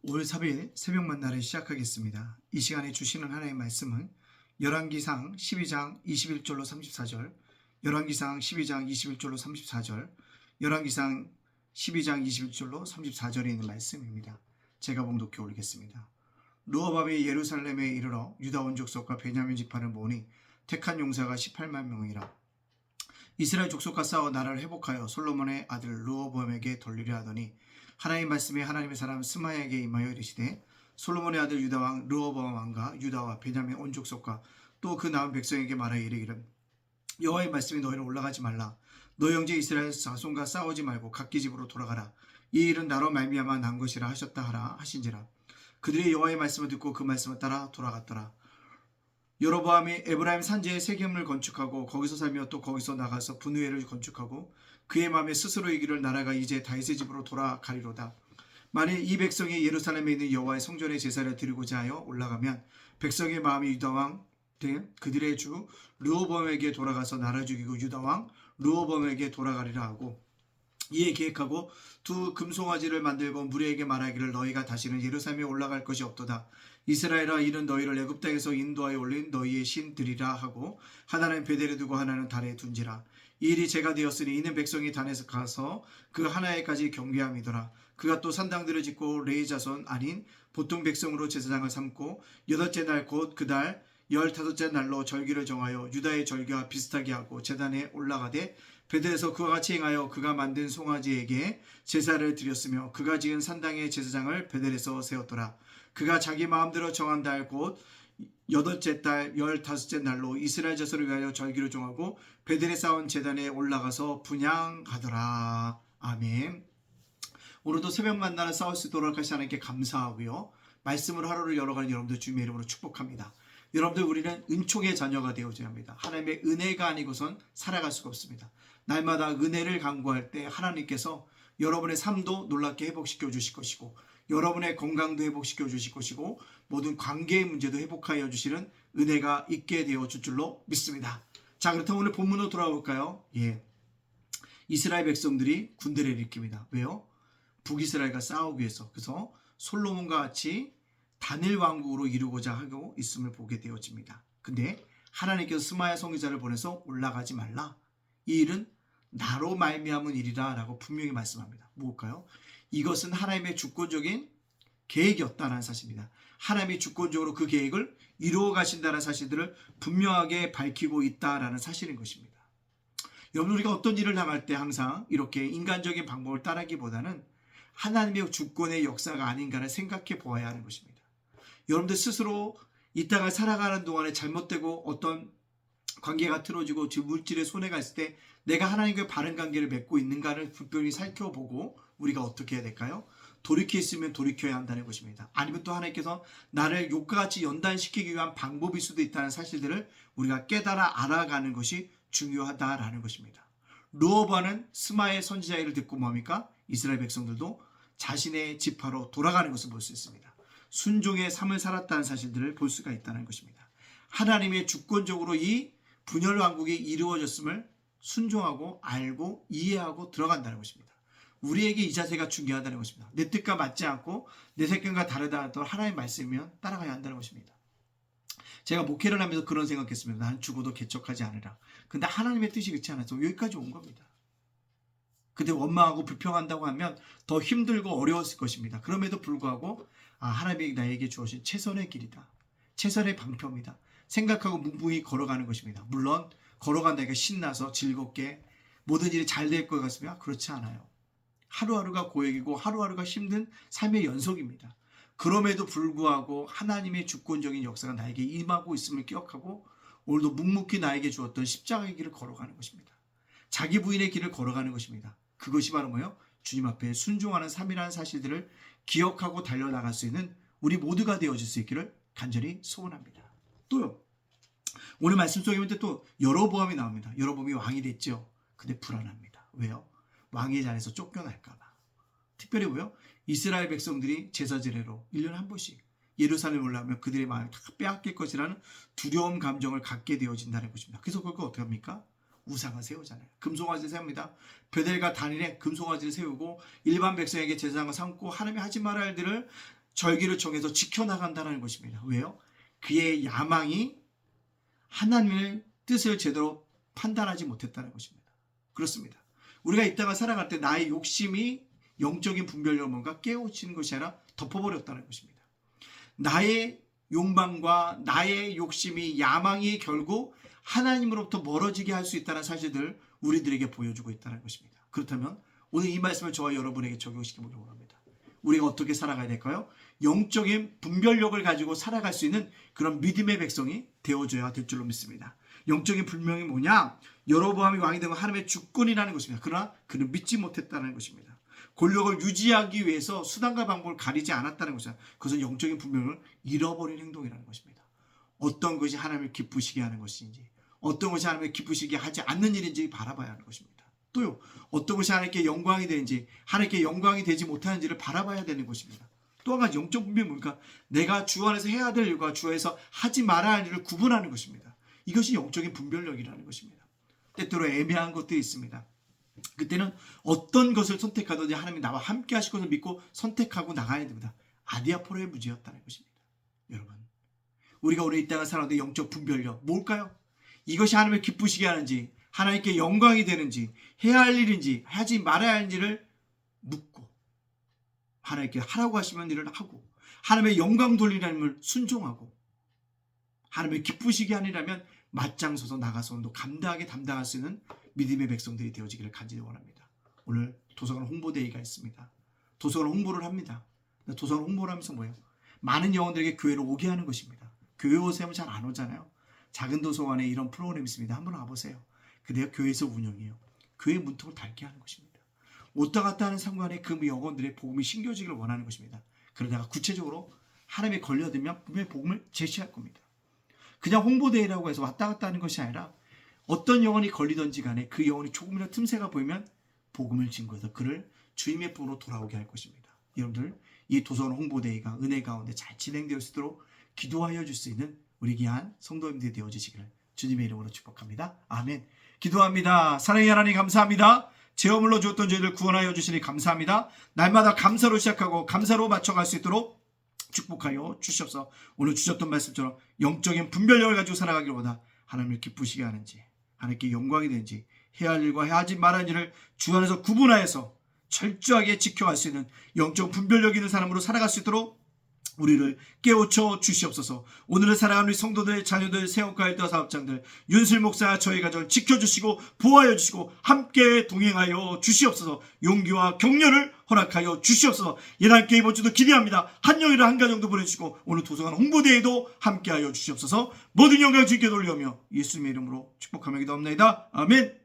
5월 3일 새벽 만나를 시작하겠습니다. 이 시간에 주시는 하나님의 말씀은 열왕기상 12장 21절로 34절, 열왕기상 12장 21절로 34절, 열왕기상 12장 21절로 34절에 있는 말씀입니다. 제가 봉독해 올리겠습니다. 르호보암이 예루살렘에 이르러 유다 온 족속과 베냐민 지파를 모으니 택한 용사가 18만 명이라. 이스라엘 족속과 싸워 나라를 회복하여 솔로몬의 아들 르호보암에게 돌리려 하더니 하나님 말씀이 하나님의 사람 스마야에게 임하여 이르시되 솔로몬의 아들 유다 왕 르호보암 왕과 유다와 베냐민 온 족속과 또 그 남은 백성에게 말하여 이르기를 여호와의 말씀이 너희는 올라가지 말라. 너희 형제 이스라엘 자손과 싸우지 말고 각기 집으로 돌아가라. 이 일은 나로 말미암아 난 것이라 하셨다 하라 하신지라. 그들이 여호와의 말씀을 듣고 그 말씀을 따라 돌아갔더라. 여로보암이 에브라임 산지에 세겜을 건축하고 거기서 살며 또 거기서 나가서 분우엘을 건축하고 그의 마음에 스스로 이기를 나라가 이제 다윗의 집으로 돌아가리로다. 만일 이 백성이 예루살렘에 있는 여호와의 성전에 제사를 드리고자 하여 올라가면 백성의 마음이 유다왕 된 그들의 주 르호보암에게 돌아가서 나라 죽이고 유다왕 르호보암에게 돌아가리라 하고 이에 계획하고 두 금송아지를 만들고 무리에게 말하기를 너희가 다시는 예루살렘에 올라갈 것이 없도다. 이스라엘아 이는 너희를 애굽 땅에서 인도하여 올린 너희의 신들이라 하고 하나는 베델에 두고 하나는 단에 둔지라. 이 일이 제가 되었으니 이는 백성이 단에서 가서 그 하나에까지 경배함이더라. 그가 또 산당들을 짓고 레위 자손 아닌 보통 백성으로 제사장을 삼고 여덟째 날 곧 그달 15째 날로 절기를 정하여 유다의 절기와 비슷하게 하고 제단에 올라가되 베델에서 그와 같이 행하여 그가 만든 송아지에게 제사를 드렸으며 그가 지은 산당의 제사장을 베델에서 세웠더라. 그가 자기 마음대로 정한 달 곧 8째 달 15째 날로 이스라엘 자손을 위하여 절기를 정하고 베델에 쌓은 제단에 올라가서 분향하더라. 아멘. 오늘도 새벽 만나를 싸울 수 있도록 하시 하나님께 감사하고요. 말씀을 하루를 열어가는 여러분들 주님의 이름으로 축복합니다. 여러분들 우리는 은총의 자녀가 되어줘야 합니다. 하나님의 은혜가 아니고선 살아갈 수가 없습니다. 날마다 은혜를 간구할 때 하나님께서 여러분의 삶도 놀랍게 회복시켜 주실 것이고 여러분의 건강도 회복시켜 주실 것이고 모든 관계의 문제도 회복하여 주시는 은혜가 있게 되어 줄 줄로 믿습니다. 자, 그렇다면 오늘 본문으로 돌아올까요? 이스라엘 백성들이 군대를 일으킵니다. 왜요? 북이스라엘과 싸우기 위해서. 그래서 솔로몬과 같이 단일 왕국으로 이루고자 하고 있음을 보게 되어집니다. 근데 하나님께서 스마야 선지자를 보내서 올라가지 말라. 이 일은 나로 말미암은 일이라 라고 분명히 말씀합니다. 뭘까요? 이것은 하나님의 주권적인 계획이었다는 사실입니다. 하나님이 주권적으로 그 계획을 이루어 가신다는 사실들을 분명하게 밝히고 있다라는 사실인 것입니다. 여러분 우리가 어떤 일을 당할 때 항상 이렇게 인간적인 방법을 따르기보다는 하나님의 주권의 역사가 아닌가를 생각해 보아야 하는 것입니다. 여러분들 스스로 이 땅을 살아가는 동안에 잘못되고 어떤 관계가 틀어지고 물질의 손해가 있을 때 내가 하나님과 바른 관계를 맺고 있는가를 분별히 살펴보고 우리가 어떻게 해야 될까요? 돌이켜 있으면 돌이켜야 한다는 것입니다. 아니면 또 하나님께서 나를 욕과 같이 연단시키기 위한 방법일 수도 있다는 사실들을 우리가 깨달아 알아가는 것이 중요하다라는 것입니다. 르호보암은 스마의 선지자를 듣고 뭡니까? 이스라엘 백성들도 자신의 지파로 돌아가는 것을 볼 수 있습니다. 순종의 삶을 살았다는 사실들을 볼 수가 있다는 것입니다. 하나님의 주권적으로 이 분열 왕국이 이루어졌음을 순종하고 알고 이해하고 들어간다는 것입니다. 우리에게 이 자세가 중요하다는 것입니다. 내 뜻과 맞지 않고 내 생각과 다르다 하더라도 하나님의 말씀이면 따라가야 한다는 것입니다. 제가 목회를 하면서 그런 생각했습니다. 난 죽어도 개척하지 않으라. 근데 하나님의 뜻이 그렇지 않아서 여기까지 온 겁니다. 근데 원망하고 불평한다고 하면 더 힘들고 어려웠을 것입니다. 그럼에도 불구하고 하나님이 나에게 주어진 최선의 길이다. 최선의 방편이다. 생각하고 묵묵히 걸어가는 것입니다. 물론 걸어간다니까 신나서 즐겁게 모든 일이 잘 될 것 같으면 그렇지 않아요. 하루하루가 고역이고 하루하루가 힘든 삶의 연속입니다. 그럼에도 불구하고 하나님의 주권적인 역사가 나에게 임하고 있음을 기억하고 오늘도 묵묵히 나에게 주었던 십자가의 길을 걸어가는 것입니다. 자기 부인의 길을 걸어가는 것입니다. 그것이 바로 뭐예요? 주님 앞에 순종하는 삶이라는 사실들을 기억하고 달려나갈 수 있는 우리 모두가 되어질 수 있기를 간절히 소원합니다. 또요. 오늘 말씀 속에 보면 또 여로보암이 나옵니다. 여로보암이 왕이 됐죠. 근데 불안합니다. 왜요? 왕의 자리에서 쫓겨날까 봐. 특별히 뭐요? 이스라엘 백성들이 제사 지내로 1년에 한 번씩 예루살렘에 올라오면 그들의 마음을 다 빼앗길 것이라는 두려움 감정을 갖게 되어진다는 것입니다. 그래서 그걸 어떻게 합니까? 우상을 세우잖아요. 금송아지를 세웁니다. 베델과 단일에 금송아지를 세우고 일반 백성에게 제사장을 삼고 하나님이 하지 말아야 할 일을 절기를 정해서 지켜나간다는 것입니다. 왜요? 그의 야망이 하나님의 뜻을 제대로 판단하지 못했다는 것입니다. 그렇습니다. 우리가 이 땅을 살아갈 때 나의 욕심이 영적인 분별력을 뭔가 깨우치는 것이 아니라 덮어버렸다는 것입니다. 나의 욕망과 나의 욕심이 야망이 결국 하나님으로부터 멀어지게 할 수 있다는 사실을 우리들에게 보여주고 있다는 것입니다. 그렇다면 오늘 이 말씀을 저와 여러분에게 적용시켜 보려고 합니다. 우리가 어떻게 살아가야 될까요? 영적인 분별력을 가지고 살아갈 수 있는 그런 믿음의 백성이 되어줘야 될 줄로 믿습니다. 영적인 분명이 뭐냐? 여로보암이 왕이 된 건 하나님의 주권이라는 것입니다. 그러나 그는 믿지 못했다는 것입니다. 권력을 유지하기 위해서 수단과 방법을 가리지 않았다는 것입니다. 그것은 영적인 분명을 잃어버린 행동이라는 것입니다. 어떤 것이 하나님을 기쁘시게 하는 것인지, 어떤 것이 하나님을 기쁘시게 하지 않는 일인지 바라봐야 하는 것입니다. 또요, 어떤 것이 하나님께 영광이 되는지, 하나님께 영광이 되지 못하는지를 바라봐야 되는 것입니다. 또 한 가지 영적 분별이 뭡니까? 내가 주 안에서 해야 될 일과 주 안에서 하지 말아야 할 일을 구분하는 것입니다. 이것이 영적인 분별력이라는 것입니다. 때때로 애매한 것들이 있습니다. 그때는 어떤 것을 선택하든지 하나님이 나와 함께 하실 것을 믿고 선택하고 나가야 됩니다. 아디아포로의 무지였다는 것입니다. 여러분, 우리가 오늘 이 땅을 살아가는데 영적 분별력 뭘까요? 이것이 하나님을 기쁘시게 하는지, 하나님께 영광이 되는지, 해야 할 일인지, 하지 말아야 할 일을 묻고, 하나님께 하라고 하시면 일을 하고, 하나님의 영광 돌리라는 걸 순종하고, 하나님을 기쁘시게 하니라면 맞장서서 나가서 또 감당하게 담당할 수 있는 믿음의 백성들이 되어지기를 간절히 원합니다. 오늘 도서관 홍보대회가 있습니다. 도서관 홍보를 합니다. 도서관 홍보를 하면서 뭐예요? 많은 영혼들에게 교회로 오게 하는 것입니다. 교회 오세요 하면 잘 안 오잖아요. 작은 도서관에 이런 프로그램이 있습니다. 한번 와보세요. 그대가 교회에서 운영해요. 교회 문턱을 닳게 하는 것입니다. 왔다 갔다 하는 상관에 그 영혼들의 복음이 심겨지기를 원하는 것입니다. 그러다가 구체적으로 하나님에 걸려들면 분명히 복음을 제시할 겁니다. 그냥 홍보대회라고 해서 왔다 갔다 하는 것이 아니라 어떤 영혼이 걸리든지 간에 그 영혼이 조금이라도 틈새가 보이면 복음을 증거해서 그를 주님의 품으로 돌아오게 할 것입니다. 여러분들 이 도서관 홍보대회가 은혜 가운데 잘 진행될 수 있도록 기도하여 줄 수 있는 우리 귀한 성도님들이 되어주시기를 주님의 이름으로 축복합니다. 아멘. 기도합니다. 사랑의 하나님 감사합니다. 죄어물로 주었던 저희들 구원하여 주시니 감사합니다. 날마다 감사로 시작하고 감사로 맞춰갈 수 있도록 축복하여 주시옵소서. 오늘 주셨던 말씀처럼 영적인 분별력을 가지고 살아가기를 원하 하나님을 기쁘시게 하는지, 하나님께 영광이 되는지, 해야 할 일과 하지 말아야 할 일을 주 안에서 구분하여서 철저하게 지켜갈 수 있는 영적 분별력 있는 사람으로 살아갈 수 있도록 우리를 깨우쳐 주시옵소서. 오늘을 살아가는 우리 성도들, 자녀들, 세워가 일터 사업장들, 윤슬 목사 저희 가정을 지켜주시고 보호하여 주시고 함께 동행하여 주시옵소서. 용기와 격려를 허락하여 주시옵소서. 예단께 이번 주도 기대합니다. 한 영이라 한 가정도 보내주시고 오늘 도서관 홍보대회도 함께하여 주시옵소서. 모든 영광 주께 돌려오며 예수님의 이름으로 축복하며 기도합니다. 아멘.